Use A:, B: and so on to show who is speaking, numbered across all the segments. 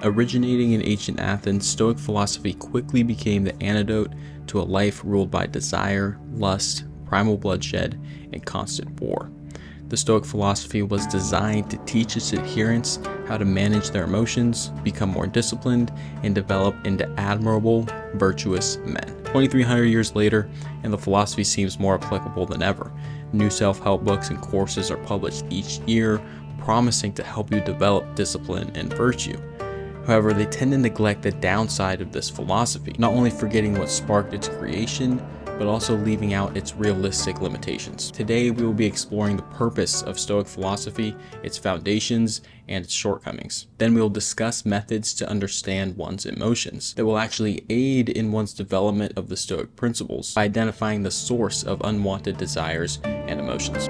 A: Originating in ancient Athens, Stoic philosophy quickly became the antidote to a life ruled by desire, lust, primal bloodshed, and constant war. The Stoic philosophy was designed to teach its adherents how to manage their emotions, become more disciplined, and develop into admirable, virtuous men. 2,300 years later, and the philosophy seems more applicable than ever. New self-help books and courses are published each year, promising to help you develop discipline and virtue. However, they tend to neglect the downside of this philosophy, not only forgetting what sparked its creation, but also leaving out its realistic limitations. Today, we will be exploring the purpose of Stoic philosophy, its foundations, and its shortcomings. Then we will discuss methods to understand one's emotions that will actually aid in one's development of the Stoic principles by identifying the source of unwanted desires and emotions.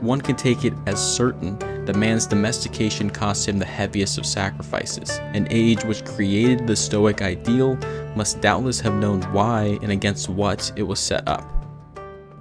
A: One can take it as certain that man's domestication cost him the heaviest of sacrifices. An age which created the Stoic ideal must doubtless have known why and against what it was set up.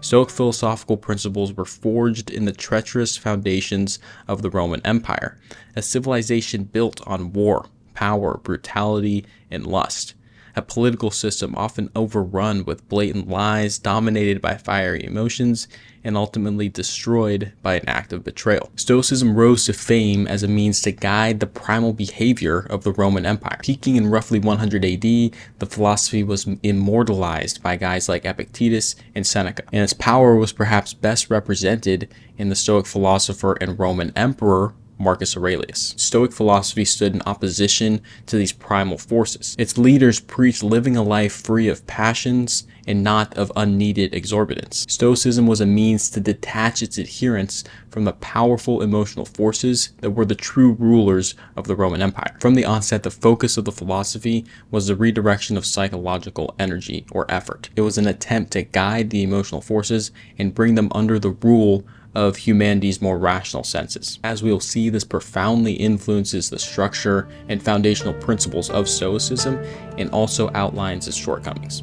A: Stoic philosophical principles were forged in the treacherous foundations of the Roman Empire, a civilization built on war, power, brutality, and lust. A political system often overrun with blatant lies, dominated by fiery emotions, and ultimately destroyed by an act of betrayal. Stoicism rose to fame as a means to guide the primal behavior of the Roman Empire. Peaking in roughly 100 AD, the philosophy was immortalized by guys like Epictetus and Seneca, and its power was perhaps best represented in the Stoic philosopher and Roman emperor Marcus Aurelius. Stoic philosophy stood in opposition to these primal forces. Its leaders preached living a life free of passions and not of unneeded exorbitance. Stoicism was a means to detach its adherents from the powerful emotional forces that were the true rulers of the Roman Empire. From the onset, the focus of the philosophy was the redirection of psychological energy or effort. It was an attempt to guide the emotional forces and bring them under the rule of humanity's more rational senses. As we will see, this profoundly influences the structure and foundational principles of Stoicism and also outlines its shortcomings.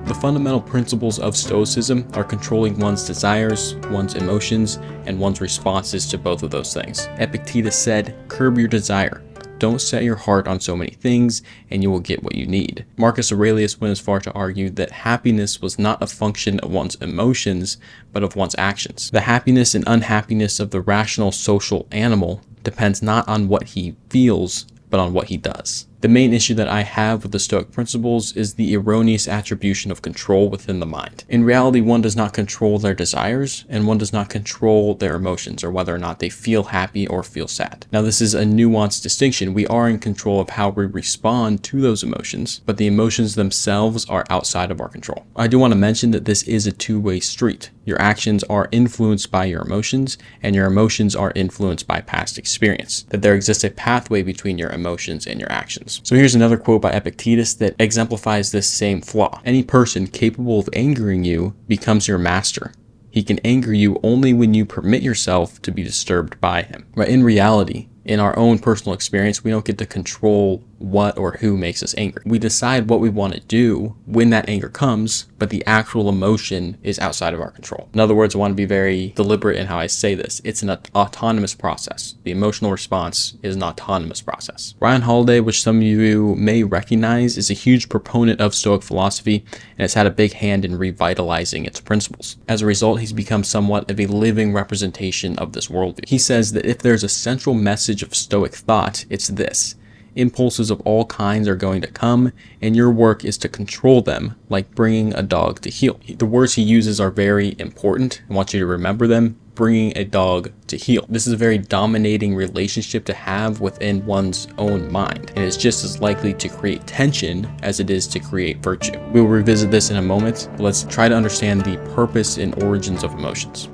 A: The fundamental principles of Stoicism are controlling one's desires, one's emotions, and one's responses to both of those things. Epictetus said, "Curb your desire. Don't set your heart on so many things, and you will get what you need." Marcus Aurelius went as far to argue that happiness was not a function of one's emotions, but of one's actions. The happiness and unhappiness of the rational social animal depends not on what he feels, but on what he does. The main issue that I have with the Stoic principles is the erroneous attribution of control within the mind. In reality, one does not control their desires, and one does not control their emotions, or whether or not they feel happy or feel sad. Now, this is a nuanced distinction. We are in control of how we respond to those emotions, but the emotions themselves are outside of our control. I do want to mention that this is a two-way street. Your actions are influenced by your emotions, and your emotions are influenced by past experience. That there exists a pathway between your emotions and your actions. So here's another quote by Epictetus that exemplifies this same flaw. "Any person capable of angering you becomes your master. He can anger you only when you permit yourself to be disturbed by him." Right? In reality, in our own personal experience, we don't get to control what or who makes us angry. We decide what we want to do when that anger comes, but the actual emotion is outside of our control. In other words, I want to be very deliberate in how I say this. It's an autonomous process. The emotional response is an autonomous process. Ryan Holiday, which some of you may recognize, is a huge proponent of Stoic philosophy and has had a big hand in revitalizing its principles. As a result, he's become somewhat of a living representation of this worldview. He says that if there's a central message of Stoic thought, it's this: impulses of all kinds are going to come, and your work is to control them, like bringing a dog to heel. The words he uses are very important. I want you to remember them. Bringing a dog to heel. This is a very dominating relationship to have within one's own mind, and it's just as likely to create tension as it is to create virtue. We'll revisit this in a moment, but let's try to understand the purpose and origins of emotions.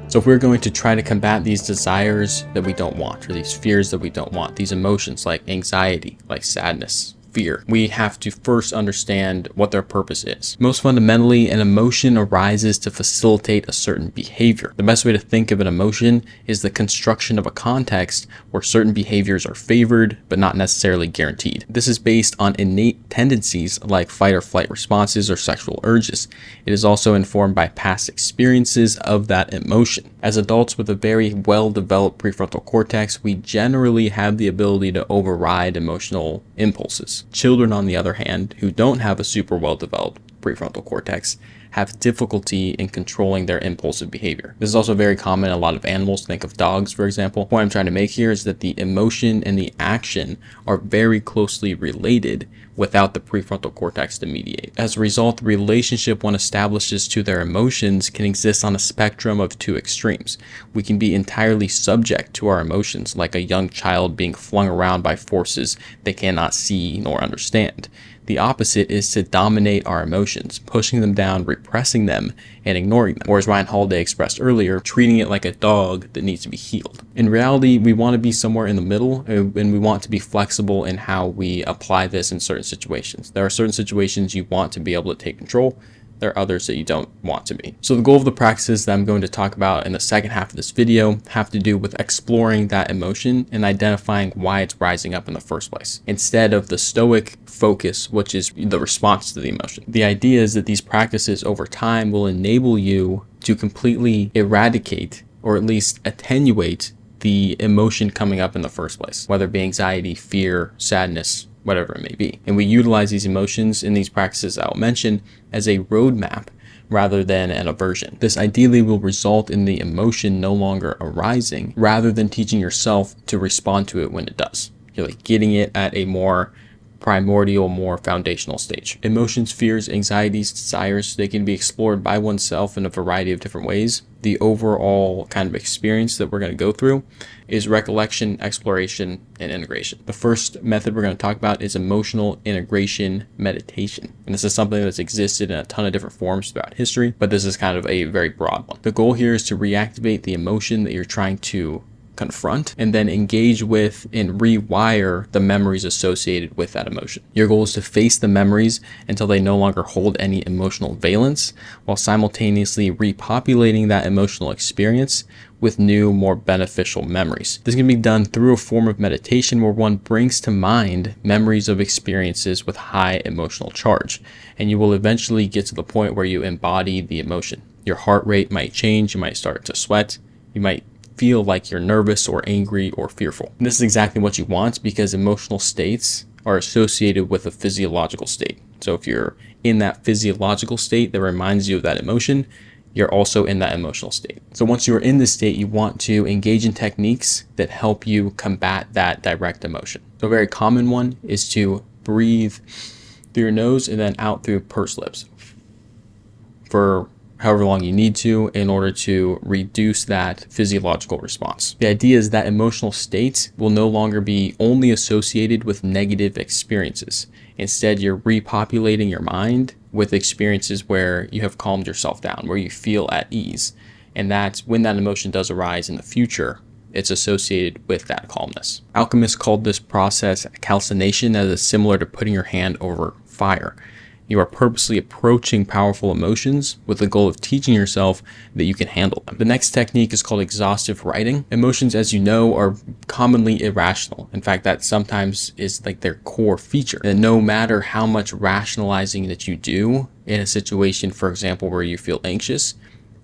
A: So if we're going to try to combat these desires that we don't want, or these fears that we don't want, these emotions like anxiety, like sadness, fear. We have to first understand what their purpose is. Most fundamentally, an emotion arises to facilitate a certain behavior. The best way to think of an emotion is the construction of a context where certain behaviors are favored but not necessarily guaranteed. This is based on innate tendencies like fight or flight responses or sexual urges. It is also informed by past experiences of that emotion. As adults with a very well-developed prefrontal cortex, we generally have the ability to override emotional impulses. Children, on the other hand, who don't have a super well-developed prefrontal cortex, have difficulty in controlling their impulsive behavior. This is also very common in a lot of animals. Think of dogs, for example. The point I'm trying to make here is that the emotion and the action are very closely related without the prefrontal cortex to mediate. As a result, the relationship one establishes to their emotions can exist on a spectrum of two extremes. We can be entirely subject to our emotions, like a young child being flung around by forces they cannot see nor understand. The opposite is to dominate our emotions, pushing them down, repressing them, and ignoring them. Or as Ryan Holiday expressed earlier, treating it like a dog that needs to be healed. In reality, we want to be somewhere in the middle, and we want to be flexible in how we apply this in certain situations. There are certain situations you want to be able to take control. There are others that you don't want to be. So the goal of the practices that I'm going to talk about in the second half of this video have to do with exploring that emotion and identifying why it's rising up in the first place, instead of the Stoic focus, which is the response to the emotion. The idea is that these practices over time will enable you to completely eradicate, or at least attenuate, the emotion coming up in the first place, whether it be anxiety, fear, sadness, whatever it may be. And we utilize these emotions in these practices I'll mention as a roadmap rather than an aversion. This ideally will result in the emotion no longer arising, rather than teaching yourself to respond to it when it does. You're like getting it at a more primordial, more foundational stage. Emotions, fears, anxieties, desires, they can be explored by oneself in a variety of different ways. The overall kind of experience that we're going to go through is recollection, exploration, and integration. The first method we're going to talk about is emotional integration meditation. And this is something that's existed in a ton of different forms throughout history, but this is kind of a very broad one. The goal here is to reactivate the emotion that you're trying to confront, and then engage with and rewire the memories associated with that emotion. Your goal is to face the memories until they no longer hold any emotional valence, while simultaneously repopulating that emotional experience with new, more beneficial memories. This can be done through a form of meditation where one brings to mind memories of experiences with high emotional charge, and you will eventually get to the point where you embody the emotion. Your heart rate might change, you might start to sweat, you might feel like you're nervous or angry or fearful. And this is exactly what you want, because emotional states are associated with a physiological state. So if you're in that physiological state that reminds you of that emotion, you're also in that emotional state. So once you're in this state, you want to engage in techniques that help you combat that direct emotion. So a very common one is to breathe through your nose and then out through pursed lips for however long you need to in order to reduce that physiological response. The idea is that emotional states will no longer be only associated with negative experiences. Instead, you're repopulating your mind with experiences where you have calmed yourself down, where you feel at ease. And that's when that emotion does arise in the future, it's associated with that calmness. Alchemists called this process calcination, as is similar to putting your hand over fire. You are purposely approaching powerful emotions with the goal of teaching yourself that you can handle them. The next technique is called exhaustive writing. Emotions, as you know, are commonly irrational. In fact, that sometimes is like their core feature. And no matter how much rationalizing that you do in a situation, for example, where you feel anxious,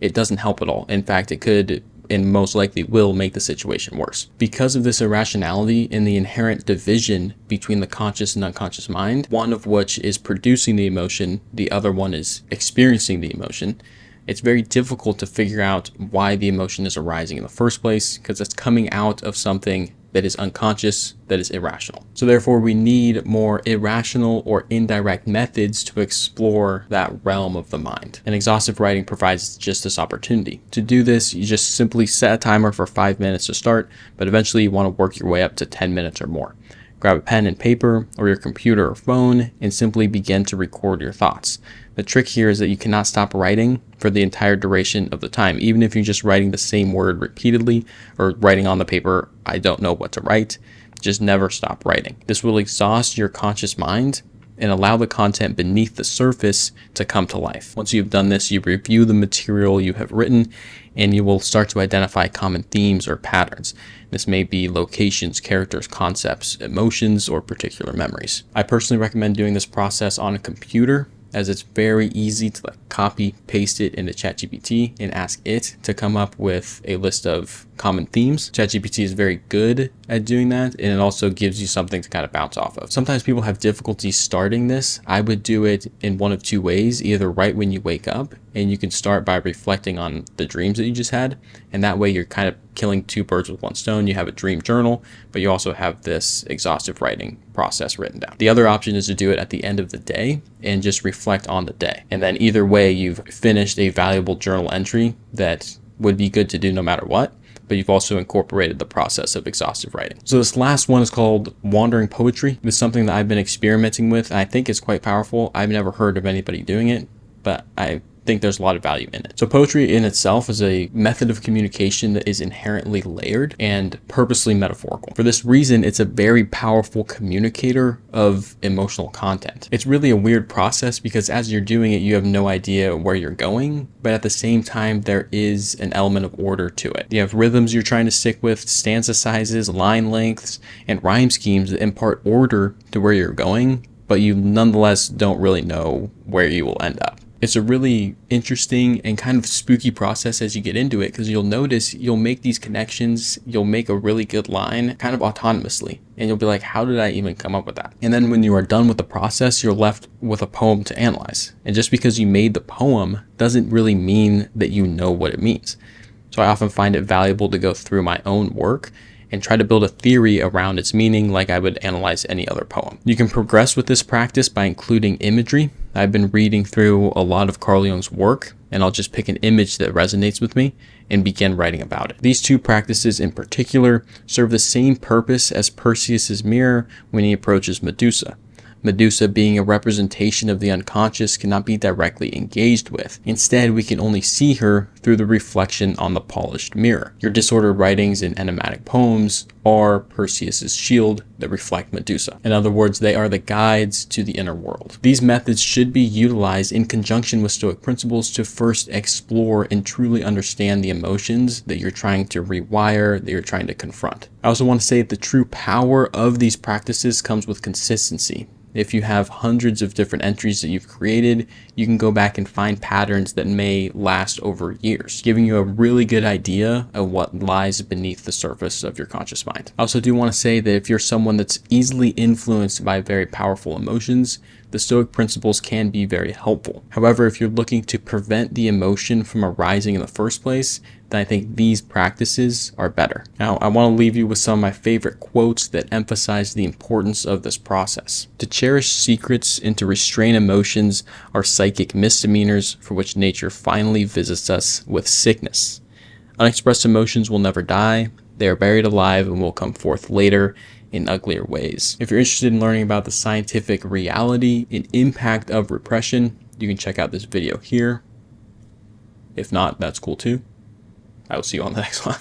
A: it doesn't help at all. In fact, it could and most likely will make the situation worse. Because of this irrationality and the inherent division between the conscious and unconscious mind, one of which is producing the emotion, the other one is experiencing the emotion, it's very difficult to figure out why the emotion is arising in the first place, because it's coming out of something that is unconscious, that is irrational. So therefore, we need more irrational or indirect methods to explore that realm of the mind. And exhaustive writing provides just this opportunity. To do this, you just simply set a timer for 5 minutes to start, but eventually you want to work your way up to 10 minutes or more. Grab a pen and paper or your computer or phone and simply begin to record your thoughts. The trick here is that you cannot stop writing for the entire duration of the time, even if you're just writing the same word repeatedly or writing on the paper, I don't know what to write. Just never stop writing. This will exhaust your conscious mind and allow the content beneath the surface to come to life. Once you've done this, you review the material you have written, and you will start to identify common themes or patterns. This may be locations, characters, concepts, emotions, or particular memories. I personally recommend doing this process on a computer, as it's very easy to copy, paste it into ChatGPT and ask it to come up with a list of common themes. ChatGPT is very good at doing that, and it also gives you something to kind of bounce off of. Sometimes people have difficulty starting this. I would do it in one of two ways, either right when you wake up, and you can start by reflecting on the dreams that you just had, and that way you're kind of killing two birds with one stone. You have a dream journal, but you also have this exhaustive writing process written down. The other option is to do it at the end of the day and just reflect on the day. And then either way, you've finished a valuable journal entry that would be good to do no matter what, but you've also incorporated the process of exhaustive writing. So this last one is called wandering poetry. This is something that I've been experimenting with, and I think it's quite powerful. I've never heard of anybody doing it, but I think there's a lot of value in it. So poetry in itself is a method of communication that is inherently layered and purposely metaphorical. For this reason, it's a very powerful communicator of emotional content. It's really a weird process because as you're doing it, you have no idea where you're going, but at the same time, there is an element of order to it. You have rhythms you're trying to stick with, stanza sizes, line lengths, and rhyme schemes that impart order to where you're going, but you nonetheless don't really know where you will end up. It's a really interesting and kind of spooky process as you get into it, because you'll notice you'll make these connections, you'll make a really good line kind of autonomously, and you'll be like, how did I even come up with that? And then when you are done with the process, you're left with a poem to analyze. And just because you made the poem doesn't really mean that you know what it means. So I often find it valuable to go through my own work and try to build a theory around its meaning like I would analyze any other poem. You can progress with this practice by including imagery. I've been reading through a lot of Carl Jung's work, and I'll just pick an image that resonates with me and begin writing about it. These two practices in particular serve the same purpose as Perseus's mirror when he approaches Medusa. Medusa, being a representation of the unconscious, cannot be directly engaged with. Instead, we can only see her through the reflection on the polished mirror. Your disordered writings and enigmatic poems are Perseus's shield that reflect Medusa. In other words, they are the guides to the inner world. These methods should be utilized in conjunction with Stoic principles to first explore and truly understand the emotions that you're trying to rewire, that you're trying to confront. I also want to say that the true power of these practices comes with consistency. If you have hundreds of different entries that you've created, you can go back and find patterns that may last over years, giving you a really good idea of what lies beneath the surface of your conscious mind. I also do want to say that if you're someone that's easily influenced by very powerful emotions, the Stoic principles can be very helpful. However, if you're looking to prevent the emotion from arising in the first place, then I think these practices are better. Now, I want to leave you with some of my favorite quotes that emphasize the importance of this process. To cherish secrets and to restrain emotions are psychic misdemeanors for which nature finally visits us with sickness. Unexpressed emotions will never die. They are buried alive and will come forth later in uglier ways. If you're interested in learning about the scientific reality and impact of repression, you can check out this video here. If not, that's cool too. I will see you on the next one.